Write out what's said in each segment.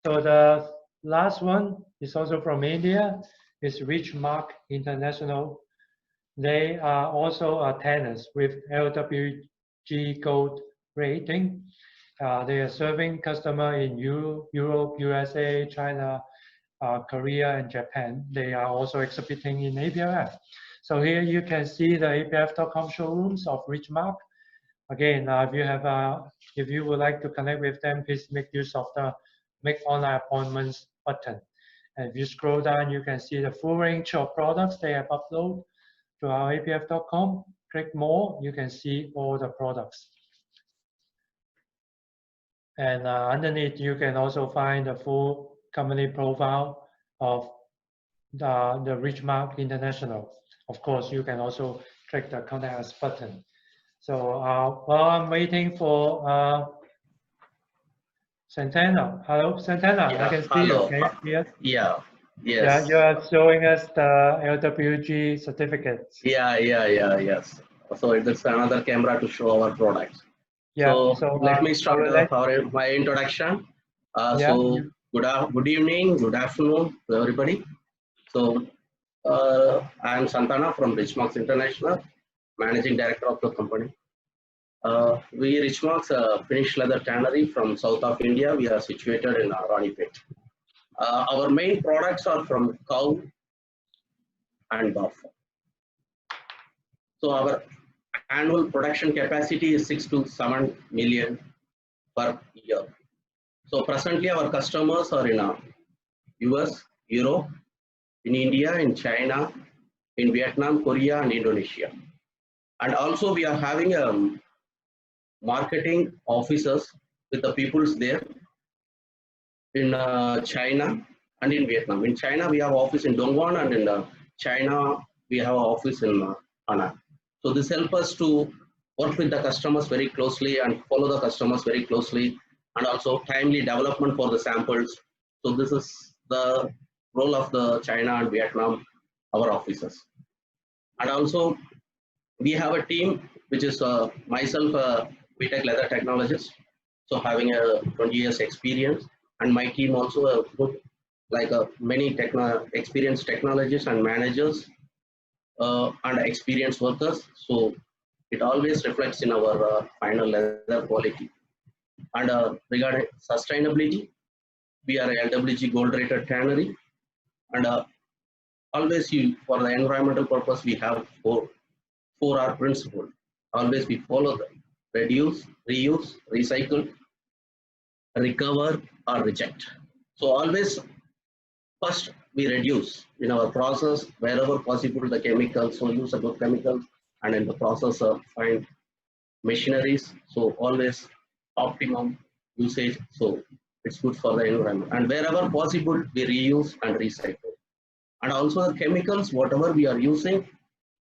So the last one is also from India. It's Richmarks International. They are also a tenants with LWG Gold rating. They are serving customer in Europe, USA, China, Korea, and Japan. They are also exhibiting in APF. So here you can see the APF.com showrooms of Richmarks. Again, if you would like to connect with them, please make use of the Make Online Appointments button. And if you scroll down, you can see the full range of products they have uploaded to our apf.com. Click more, you can see all the products. And underneath, you can also find the full company profile of the Richmarks International. Of course, you can also click the Contact Us button. So while I'm waiting for Santana. Hello, Santana. Yeah, I can see hello. you. Yes. Yeah. Yeah, Yes. you are showing us the LWG certificates. Yes. So it is another camera to show our products. Yeah. So So let me I start would like. my introduction. Yeah. So good evening, good afternoon to everybody. So I am Santana from Richmarks International, Managing Director of the company. We Richmarks finished leather tannery from south of India. We are situated in Ranipet. Our main products are from cow and buff. So our annual production capacity is 6 to 7 million per year. So presently our customers are in US, Europe, in India, in China, in Vietnam, Korea, and Indonesia. And also we are having marketing officers with the peoples there in China and in Vietnam. In China, we have office in Dongguan, and in China, we have an office in Hanoi. So this helps us to work with the customers very closely and follow the customers very closely, and also timely development for the samples. So this is the role of the China and Vietnam, our officers. And also we have a team which is myself, VTech leather technologist, so having a 20 years experience, and my team also a good, like many experienced technologists and managers and experienced workers. So it always reflects in our final leather quality. And regarding sustainability, we are a LWG gold rated tannery, and always for the environmental purpose we have 4R principle. Always we follow them: reduce, reuse, recycle, recover, or reject. So always first we reduce in our process wherever possible the chemicals. So use a good chemicals, and in the process find machineries. So always optimum usage. So it's good for the environment. And wherever possible we reuse and recycle. And also the chemicals whatever we are using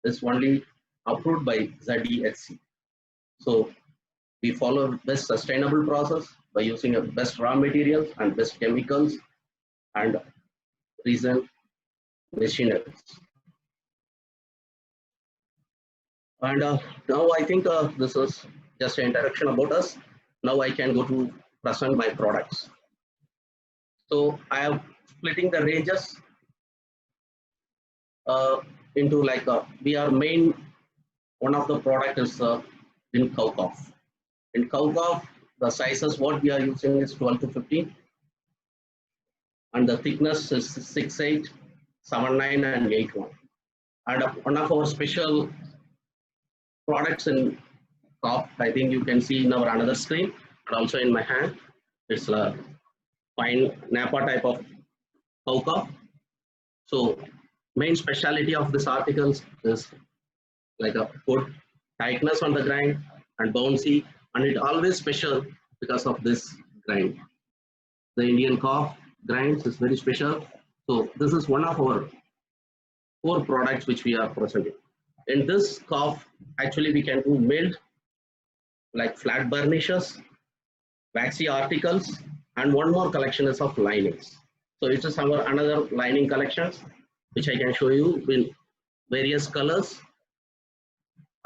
is only approved by ZDHC. So we follow best sustainable process by using a best raw materials and best chemicals and recent machineries. And now I think this is just an introduction about us. Now I can go to present my products. So I am splitting the ranges into like we are main, one of the product is in cow calf. In cow calf, the sizes what we are using is 12 to 15, and the thickness is 6'8", 7'9", and 8'1". And one of our special products in calf, I think you can see in our another screen, and also in my hand, it's a fine Napa type of cow calf. So main speciality of this articles is like a good tightness on the grind and bouncy, and it always special because of this grind. The Indian calf grinds is very special. So this is one of our 4 products which we are presenting. In this calf, actually we can do milled, like flat burnishes, waxy articles, and one more collection is of linings. So it is our another lining collections which I can show you in various colors.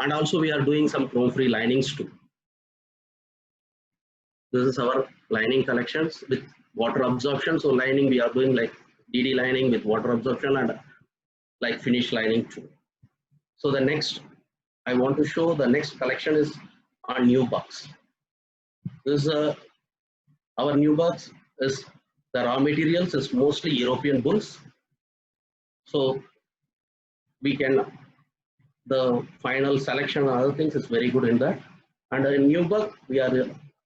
And also we are doing some chrome free linings too. This is our lining collections with water absorption. So lining we are doing like DD lining with water absorption and like finish lining too. So the next I want to show the next collection is on new bucks. This is our new bucks is the raw materials is mostly European bulls. So we can the final selection and other things is very good in that. And in new buck we are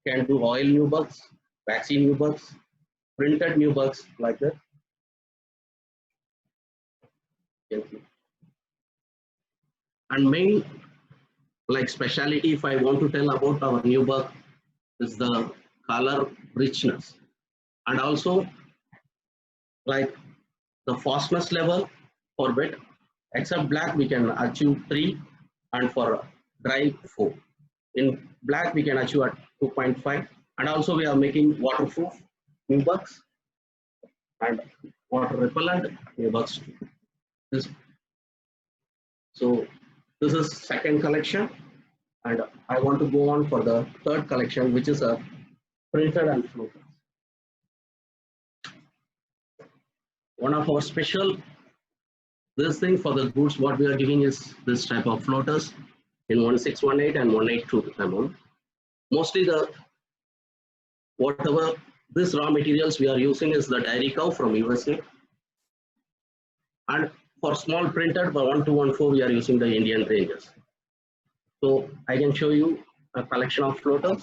can do oil new bucks, vaccine new bucks, printed new bucks like that. And main like speciality if I want to tell about our new buck is the color richness and also like the fastness level for wet except black we can achieve 3 and for dry 4. In black we can achieve at 2.5 and also we are making waterproof new bucks and water repellent new bucks too. So this is second collection and I want to go on for the third collection which is a printed and floaters. One of our special this thing for the goods what we are giving is this type of floaters in 1618 and 182 mm. Mostly the whatever this raw materials we are using is the dairy cow from USA and for small printed for 1214 we are using the Indian ranges. So I can show you a collection of floaters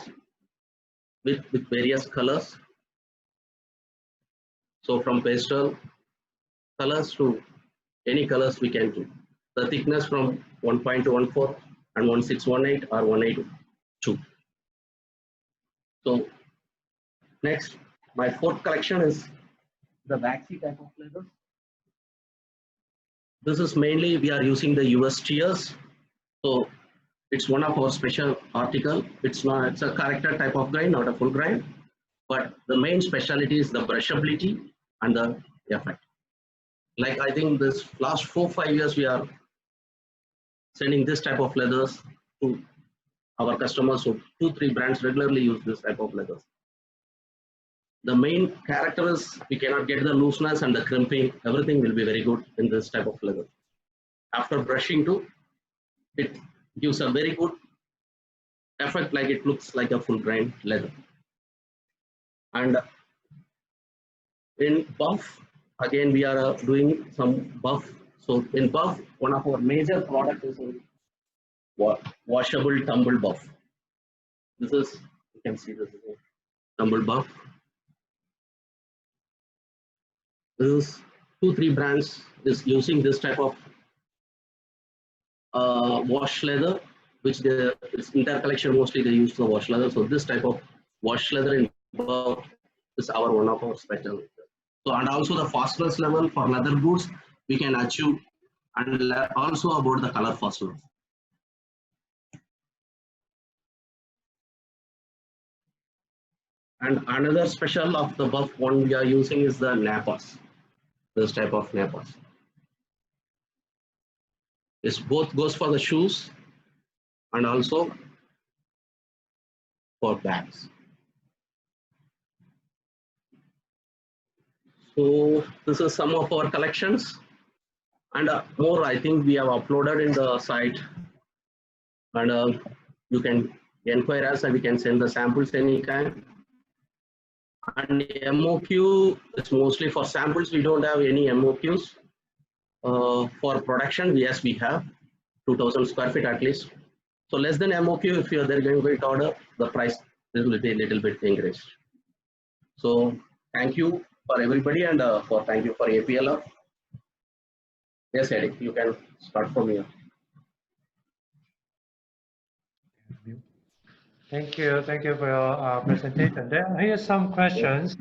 with various colors. So from pastel colors to any colors we can do. The thickness from 1.14 and 1618 or 182. So next, my fourth collection is the waxy type of leather. This is mainly we are using the US tears. So it's one of our special article. It's a character type of grind, not a full grind. But the main specialty is the brushability and the effect. Like I think this last 4-5 years we are sending this type of leathers to our customers. So 2-3 brands regularly use this type of leathers. The main character is we cannot get the looseness and the crimping. Everything will be very good in this type of leather. After brushing too, it gives a very good effect like it looks like a full grind leather. And in buff, again we are doing some buff. So in buff, one of our major product is washable tumble buff. This is, you can see this is a tumble buff. This is 2-3 brands is using this type of wash leather, which it's intercollection mostly they use the wash leather. So this type of wash leather in buff is our one of our special. So and also the fastness level for leather goods we can achieve and also about the color fastness. And another special of the buff one we are using is the napas. This type of napas. This both goes for the shoes and also for bags. So this is some of our collections and more I think we have uploaded in the site and you can inquire us and we can send the samples anytime. And MOQ is mostly for samples. We don't have any MOQs. For production, yes, we have 2,000 square feet at least. So less than MOQ, if you're there going to order, the price will be a little bit increased. So thank you for everybody and thank you for APLF. Yes, Eddie, you can start from here. Thank you for your presentation. Here's some questions.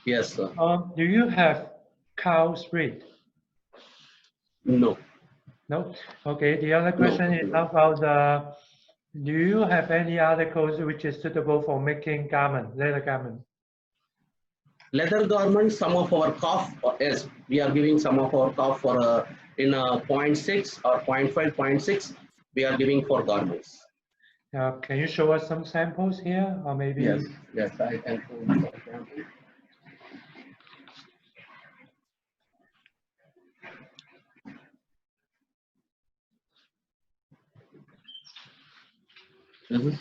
Yes, sir. Do you have cow's breed? No. No. Okay. The other question is about do you have any articles which is suitable for making leather garment? Leather garments, some of our calf, yes, we are giving some of our calf for in 0.6 or 0.5, 0.6, we are giving for garments. Can you show us some samples here, or maybe? Yes, I can show you some samples. This is,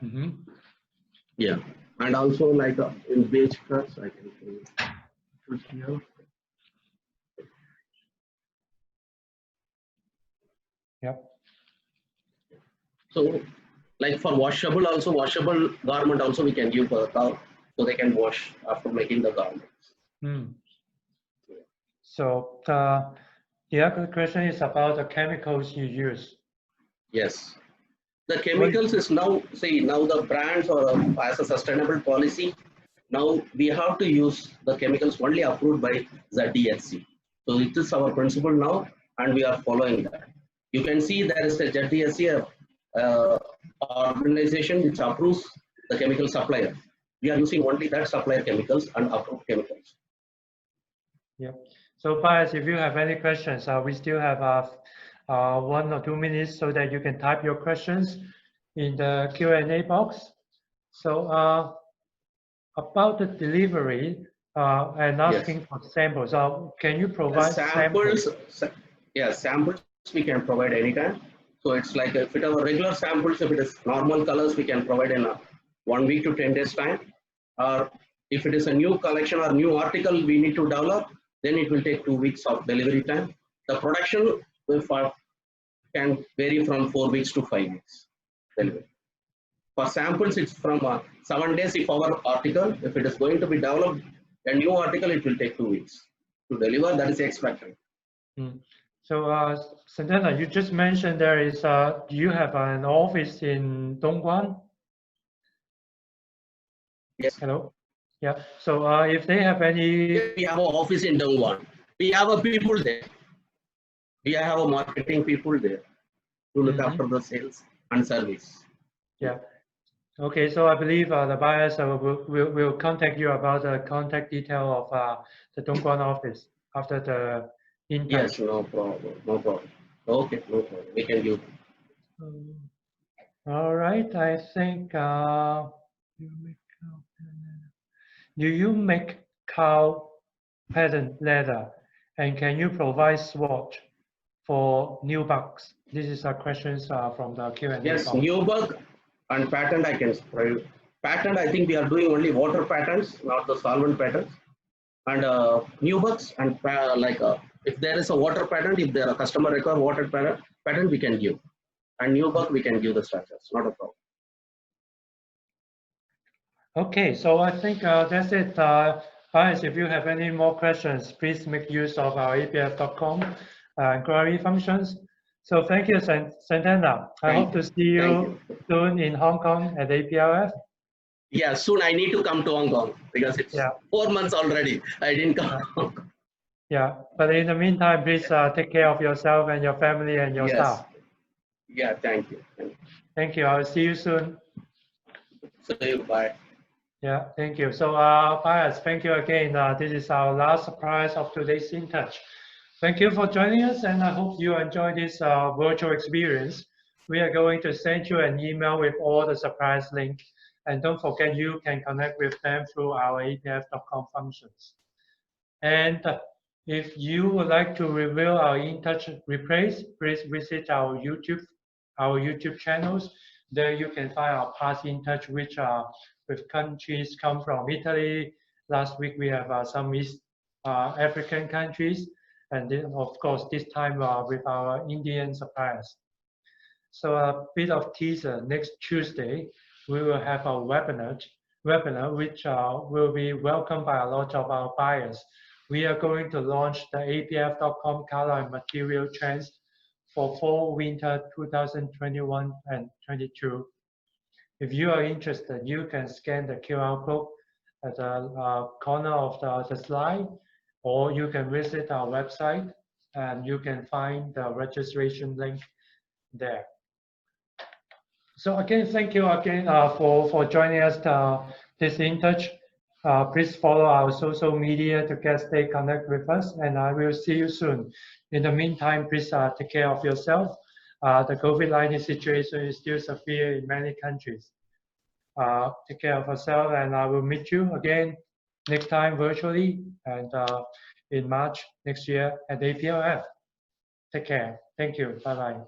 Mm-hmm. yeah. And also like in beige cuts, I can show you. Put here. Yep. So like for washable also, washable garment also we can give for the cow, so they can wash after making the garments. Mm. So the other question is about the chemicals you use. Yes. The What? chemicals is now, see, now the brands or as a sustainable policy, now we have to use the chemicals only approved by ZDSC. So it is our principle now, and we are following that. You can see there is a ZDSC organization which approves the chemical supplier. We are using only that supplier chemicals and approved chemicals. Yeah. So buyers, if you have any questions, we still have 1 or 2 minutes so that you can type your questions in the Q&A box. So about the delivery and asking Yes. for samples, can you provide Samples, yeah, samples we can provide anytime. So it's like if it are regular samples, if it is normal colors, we can provide in a 1 week to 10 days time. Or if it is a new collection or new article we need to develop, then it will take 2 weeks of delivery time. The production can vary from 4 weeks to 5 weeks delivery. For samples, it's from 7 days if our article, if it is going to be developed, a new article, it will take 2 weeks to deliver. That is expected. Mm. So Santana, you just mentioned there is, you have an office in Dongguan? Yes. Hello? Yeah. So if they have any... We have an office in Dongguan. We have a people there. We have a marketing people there to look after the sales and service. Yeah. Okay, so I believe the buyers will contact you about the contact detail of the Dongguan office after the InTouch. Yes, no problem. No problem. Okay, no problem. We can do. All right, I think do you make cow pattern leather, and can you provide swatch for new bugs? This is a questions from the Q&A Yes, box. new bug and patent I can spread. Patent, I think we are doing only water patterns, not the solvent patterns. And new bugs and if there is a water pattern, if there a customer require water pattern, we can give. And new bug, we can give the structures, not a problem. Okay, so I think that's it. Guys, if you have any more questions, please make use of our apf.com inquiry functions. So thank you, Santana. I hope to see you soon in Hong Kong at APLF. Yeah, soon I need to come to Hong Kong because it's 4 months already. I didn't come. Yeah, but in the meantime, please take care of yourself and your family and your staff. Yeah, thank you. Thank you. I'll see you soon. See you. Bye. Yeah, thank you. So, buyers, thank you again. This is our last surprise of today's InTouch. Thank you for joining us, and I hope you enjoy this virtual experience. We are going to send you an email with all the surprise link, and don't forget you can connect with them through our apf.com functions. And if you would like to review our InTouch replays, please visit our YouTube channels. There you can find our past InTouch, which are with countries come from Italy. Last week we have some East African countries, and then of course this time with our Indian suppliers. So a bit of teaser. Next Tuesday we will have a webinar which will be welcomed by a lot of our buyers. We are going to launch the apf.com color and material trends for fall winter 2021 and 22. If you are interested, you can scan the QR code at the corner of the slide, or you can visit our website and you can find the registration link there. So again, thank you again for joining us this InTouch. Please follow our social media to stay connected with us, and I will see you soon. In the meantime, please take care of yourself. The COVID-19 situation is still severe in many countries. Take care of yourself, and I will meet you again next time virtually and in March next year at APLF. Take care. Thank you. Bye-bye.